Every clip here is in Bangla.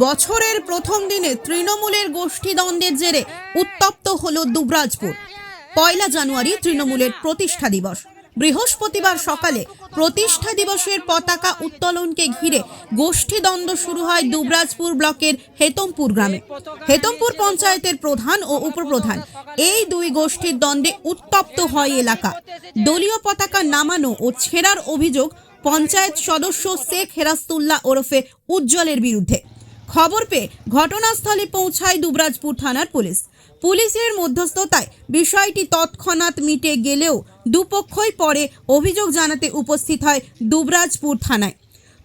বছরের প্রথম দিনে তৃণমূলের গোষ্ঠীদ্বন্দ্বের জেরে উত্তপ্ত হলো দুবরাজপুর। 1 জানুয়ারি তৃণমূলের প্রতিষ্ঠা দিবস। বৃহস্পতিবার সকালে প্রতিষ্ঠা দিবসের পতাকা উত্তোলনকে ঘিরে গোষ্ঠীদ্বন্দ্ব শুরু হয় দুবরাজপুর ব্লকের হেতমপুর গ্রামে। হেতমপুর পঞ্চায়েতের প্রধান ও উপপ্রধান এই দুই গোষ্ঠীর দ্বন্দ্বে উত্তপ্ত হয় এলাকা। দলীয় পতাকা নামানো ও ছেঁড়ার অভিযোগ পঞ্চায়েত সদস্য শেখ হেরাস্তুল্লাহ ওরফে উজ্জ্বলের বিরুদ্ধে। খবর পেয়ে ঘটনাস্থলে পৌঁছায় দুবরাজপুর থানার পুলিশ। পুলিশের মধ্যস্থতায় বিষয়টি তৎক্ষণাৎ মিটে গেলেও দুপক্ষই পরে অভিযোগ জানাতে উপস্থিত হয় দুবরাজপুর থানায়।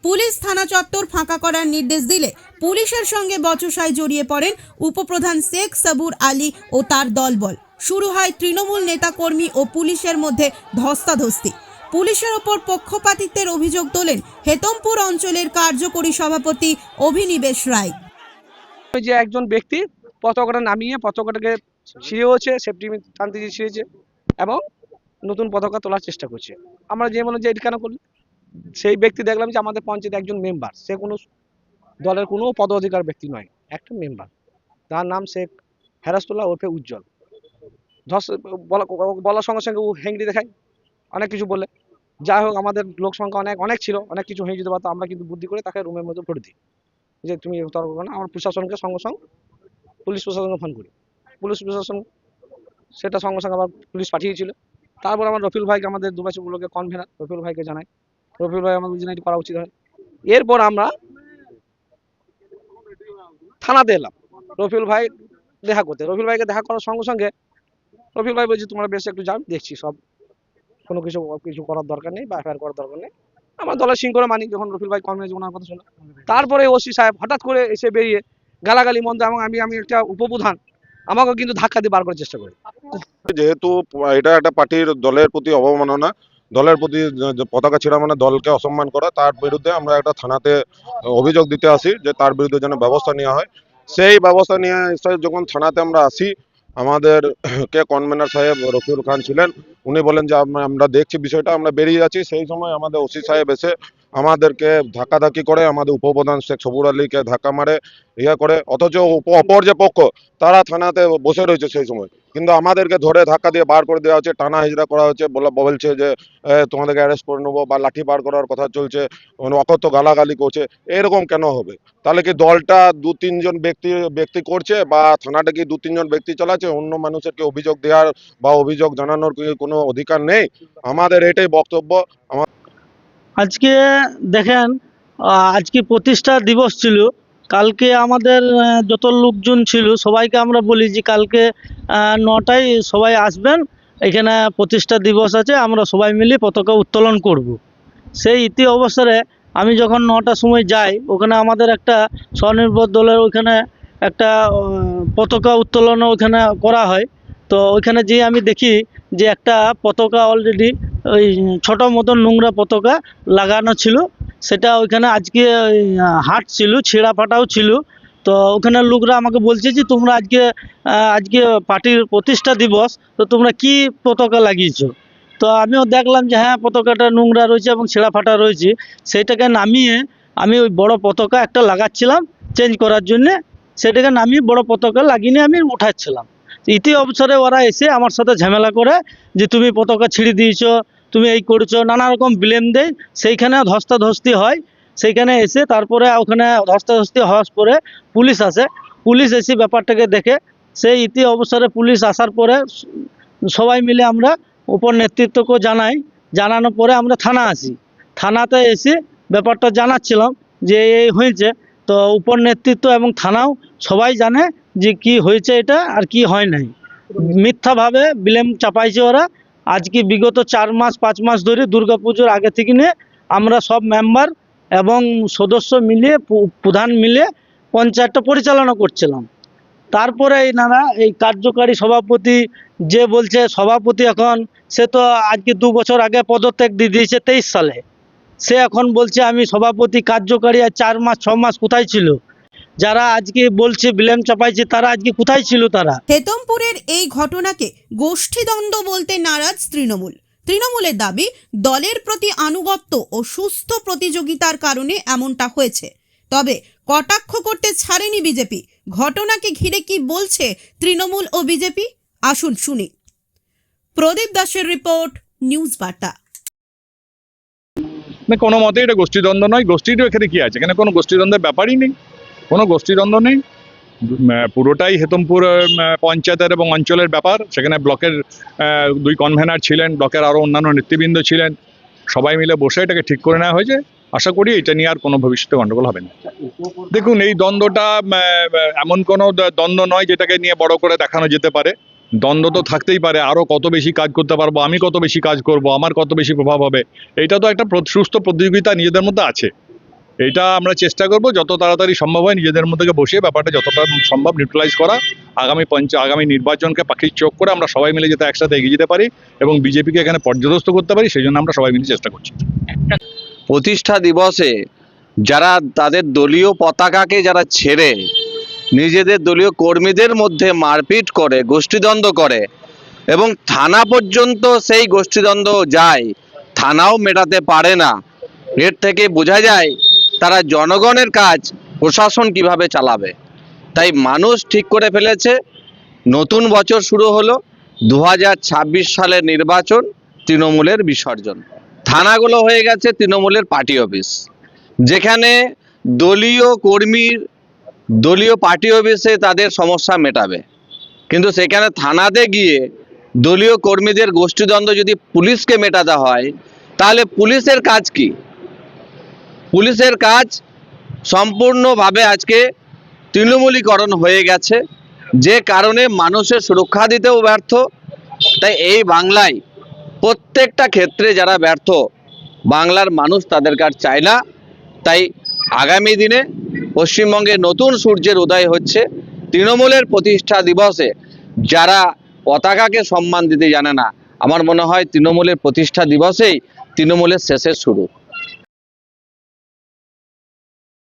পুলিশ থানা চত্বর ফাঁকা করার নির্দেশ দিলে পুলিশের সঙ্গে বচসায় জড়িয়ে পড়েন উপপ্রধান শেখ সাবুর আলী ও তার দলবল। শুরু হয় তৃণমূল নেতাকর্মী ও পুলিশের মধ্যে ধস্তাধস্তি। পুলিশের ওপর পক্ষপাতিত্বের অভিযোগ তোলেন হেতমপুর অঞ্চলের কার্যকরী সভাপতি অভিনিবেশ রায়। যে একজন ব্যক্তি পতাকাটা নামিয়ে পতাকাটাকে ছিঁড়েছে, সেফটি টানতে গিয়ে ছিঁড়েছে এবং নতুন পতাকা তোলার চেষ্টা করছে। আমরা যে মনে যে এটা কেন করলি, সেই ব্যক্তি দেখলাম যে আমাদের পঞ্চায়েত একজন মেম্বার, সে কোনো দলের কোনো পদাধিকার ব্যক্তি নয়, একটা মেম্বার, তার নাম শেখ হেরাস্তুল্লাহ ওরফে উজ্জ্বল। বলার সঙ্গে সঙ্গে ও হেংড়ি দেখায়, অনেক কিছু বলে। যাই হোক, আমাদের লোক সংখ্যা অনেক ছিল, অনেক কিছু হয়ে যেতে পারতো। আমরা কিন্তু বুদ্ধি করে তাকে রুমের মধ্যে ভরে দিই যে তুমি তর্ক করো না। আমার প্রশাসনকে সঙ্গে সঙ্গে পুলিশ প্রশাসনকে ফোন করি। পুলিশ প্রশাসন সেটা সঙ্গে সঙ্গে আবার পুলিশ পাঠিয়েছিল। তারপর আমার রফিল ভাইকে, আমাদের দুবাইগুলোকে কনভেনার রফিল ভাইকে জানাই। রফিল ভাই আমাদের জন্য করা উচিত হয়। এরপর আমরা থানাতে এলাম রফিল ভাই দেখা করতে। রফিল ভাইকে দেখা করার সঙ্গে সঙ্গে রফিল ভাই বলছে তোমরা বেশ একটু যাও, দেখছি সব, কোনো কিছু করার দরকার নেই বা এফআইআর করার দরকার নেই। আমার দলের শৃঙ্খলা মানি। যখন রফিল ভাই কনভেন্স ওনার কথা শোনা, তারপরে ওসি সাহেব হঠাৎ করে এসে বেরিয়ে গালাগালি মন্দ, এবং আমি একটা উপপ্রধান, আমাকে কিন্তু ধাক্কা দিয়ে বার করার চেষ্টা করি। যেহেতু এটা একটা পার্টির দলের প্রতি অবমাননা, দলের প্রতি পতাকা ছিঁড়া মানে দলকে অসম্মান করা, তার বিরুদ্ধে আমরা একটা থানাতে অভিযোগ দিতে আসি যে তার বিরুদ্ধে যেন ব্যবস্থা নেওয়া হয়। সেই ব্যবস্থা নিয়ে যখন থানাতে আমরা আসি, আমাদের কে কনভেনার সাহেব রফিউল খান ছিলেন, উনি বলেন যে আমরা দেখছি বিষয়টা, আমরা বেরিয়ে যাচ্ছি। সেই সময় আমাদের ওসি সাহেব এসে আমাদেরকে ধাক্কাধাক্কি করে, আমাদের উপপ্রধান শেখ সবুর আলীকে ধাক্কা মারে, ইয়ে করে। অথচ অপর যে পক্ষ তারা থানাতে বসে রয়েছে সেই সময়, কিন্তু আমাদেরকে ধরে ধাক্কা দিয়ে বার করে দেওয়া হচ্ছে, টানা হিজড়া করা হচ্ছে, বলছে যে তোমাদেরকে অ্যারেস্ট করে নেবো বা লাঠি বার করার কথা চলছে, অকথ্য গালাগালি করছে। এরকম কেন হবে? তাহলে কি দলটা 2-3 জন ব্যক্তি করছে, বা থানাটা কি 2-3 জন ব্যক্তি চালাচ্ছে? অন্য মানুষেরকে অভিযোগ দেওয়ার বা অভিযোগ জানানোর কোনো অধিকার নেই? আমাদের এটাই বক্তব্য। আজকে দেখেন, আজকে প্রতিষ্ঠা দিবস ছিল। কালকে আমাদের যত লোকজন ছিল সবাইকে আমরা বলি যে কালকে 9টায় সবাই আসবেন, এখানে প্রতিষ্ঠা দিবস আছে, আমরা সবাই মিলে পতাকা উত্তোলন করব। সেই ইতি অবসরে আমি যখন 9টার সময় যাই, ওখানে আমাদের একটা স্বনির্ভর দলের ওইখানে একটা পতাকা উত্তোলন ওইখানে করা হয়। তো ওইখানে যেয়ে আমি দেখি যে একটা পতাকা অলরেডি ওই ছোটো মতন নোংরা পতাকা লাগানো ছিল। সেটা ওইখানে আজকে হাট ছিল, ছেঁড়া ফাটাও ছিল। তো ওখানে লোকরা আমাকে বলছে যে তোমরা আজকে পার্টির প্রতিষ্ঠা দিবস, তো তোমরা কি পতাকা লাগিয়েছো? তো আমিও দেখলাম যে হ্যাঁ, পতাকাটা নোংরা রয়েছে এবং ছেঁড়া ফাটা রয়েছে। সেইটাকে নামিয়ে আমি ওই বড় পতাকা একটা লাগাচ্ছিলাম চেঞ্জ করার জন্যে। সেটাকে নামিয়ে বড় পতাকা লাগিয়ে নিয়ে আমি উঠাচ্ছিলাম। ইতি অবসরে ওরা এসে আমার সাথে ঝামেলা করে যে তুমি পতাকা ছিঁড়ে দিয়েছো, তুমি এই করছো, নানা রকম ব্লেম দেয়। সেইখানে ধস্তাধস্তি হয়। সেইখানে এসে তারপরে ওখানে ধস্তাধস্তি হওয়ার পরে পুলিশ আসে। পুলিশ এসে ব্যাপারটাকে দেখে। সেই ইতি অবসরে পুলিশ আসার পরে সবাই মিলে আমরা উপর নেতৃত্বকে জানাই। জানানোর পরে আমরা থানা আসি। থানাতে এসে ব্যাপারটা জানাচ্ছিলাম যে এই হয়েছে। তো উপর নেতৃত্ব এবং থানাও সবাই জানে যে কি হয়েছে এটা আর কি হয় নাই। মিথ্যাভাবে ব্লেম চাপাইছে ওরা। আজকে বিগত 4 মাস 5 মাস ধরে দুর্গাপুজোর আগে থেকে নিয়ে আমরা সব মেম্বার এবং সদস্য মিলিয়ে প্রধান মিলে পঞ্চায়েতটা পরিচালনা করছিলাম। তারপরে এই কার্যকারী সভাপতি যে বলছে সভাপতি, এখন সে তো আজকে 2 বছর আগে পদত্যাগ দিয়ে দিয়েছে 23 সালে। সে এখন বলছে আমি সভাপতি কার্যকারী, আর 4 মাস 6 মাস কোথায় ছিল? যারা আজকে বলছে ব্লেম চাপাইছে তারা আজকে কোথায় ছিল? তারা হেতমপুরের এই ঘটনাকে গোষ্ঠীদ্বন্দ্ব বলতে নারাজ তৃণমূল। তৃণমূলের দাবি দলের প্রতি আনুগত্য ও সুস্থ প্রতিযোগিতার কারণে এমনটা হয়েছে। তবে কটাক্ষ করতে ছাড়েনি বিজেপি। ঘটনাকে ঘিরে কি বলছে তৃণমূল ও বিজেপি, আসুন শুনি। প্রদীপ দাসের রিপোর্ট, নিউজ বার্তা। না, কোনো মতে এটা গোষ্ঠীদ্বন্দ্ব নয়। গোষ্ঠীরও এখানে কি আছে? এখানে কোনো গোষ্ঠীদ্বন্দ্বের ব্যাপারই নেই, কোনো গোষ্ঠীদ্বন্দ্ব নেই। পুরোটাই হেতমপুর পঞ্চায়েতের এবং অঞ্চলের ব্যাপার। সেখানে ব্লকের 2 কনভেনার ছিলেন, ব্লকের আরও অন্যান্য নেতৃবৃন্দ ছিলেন, সবাই মিলে বসে এটাকে ঠিক করে নেওয়া হয়েছে। আশা করি এটা নিয়ে আর কোনো ভবিষ্যতে গণ্ডগোল হবে না। দেখুন, এই দ্বন্দ্বটা এমন কোনো দ্বন্দ্ব নয় যেটাকে নিয়ে বড় করে দেখানো যেতে পারে। দ্বন্দ্ব তো থাকতেই পারে, আরও কত বেশি কাজ করতে পারবো, আমি কত বেশি কাজ করব, আমার কত বেশি প্রভাব হবে। এটা তো একটা সুস্থ প্রতিযোগিতা নিজেদের মধ্যে আছে। এটা আমরা চেষ্টা করব যত তাড়াতাড়ি সম্ভব হয় নিজেদের মধ্যে বসিয়ে ব্যাপারটা যতটা সম্ভব নিউট্রালাইজ করা। আগামী নির্বাচনকে পাখির চোখ করে আমরা সবাই মিলে যাতে একসাথে এগিয়ে যেতে পারি এবং বিজেপিকে এখানে পর্যদস্ত করতে পারি, সেই জন্য আমরা সবাই মিলে চেষ্টা করছি। প্রতিষ্ঠা দিবসে যারা তাদের দলীয় পতাকাকে যারা ছেড়ে নিজেদের দলীয় কর্মীদের মধ্যে মারপিট করে, গোষ্ঠীদ্বন্দ্ব করে এবং থানা পর্যন্ত সেই গোষ্ঠীদ্বন্দ্ব যায়, থানাও মেটাতে পারে না, এর থেকে বোঝা যায় তারা জনগণের কাজ প্রশাসন কিভাবে চালাবে। তাই মানুষ ঠিক করে ফেলেছে, নতুন বছর শুরু হলো, 2026 সালের নির্বাচন, তৃণমূলের বিসর্জন। থানাগুলো হয়ে গেছে তৃণমূলের পার্টি অফিস, যেখানে দলীয় কর্মীর দলীয় পার্টি অফিসে তাদের সমস্যা মেটাবে, কিন্তু সেখানে থানাতে গিয়ে দলীয় কর্মীদের গোষ্ঠীদ্বন্দ্ব যদি পুলিশকে মেটাতে হয়, তাহলে পুলিশের কাজ কি? পুলিশের কাজ সম্পূর্ণভাবে আজকে তৃণমূলীকরণ হয়ে গেছে, যে কারণে মানুষের সুরক্ষা দিতেও ব্যর্থ। তাই এই বাংলায় প্রত্যেকটা ক্ষেত্রে যারা ব্যর্থ, বাংলার মানুষ তাদের কাজ চায় না। তাই আগামী দিনে পশ্চিমবঙ্গে নতুন সূর্যের উদয় হচ্ছে। তৃণমূলের প্রতিষ্ঠা দিবসে যারা পতাকাকে সম্মান দিতে জানে না, আমার মনে হয় তৃণমূলের প্রতিষ্ঠা দিবসেই তৃণমূলের শেষের শুরু।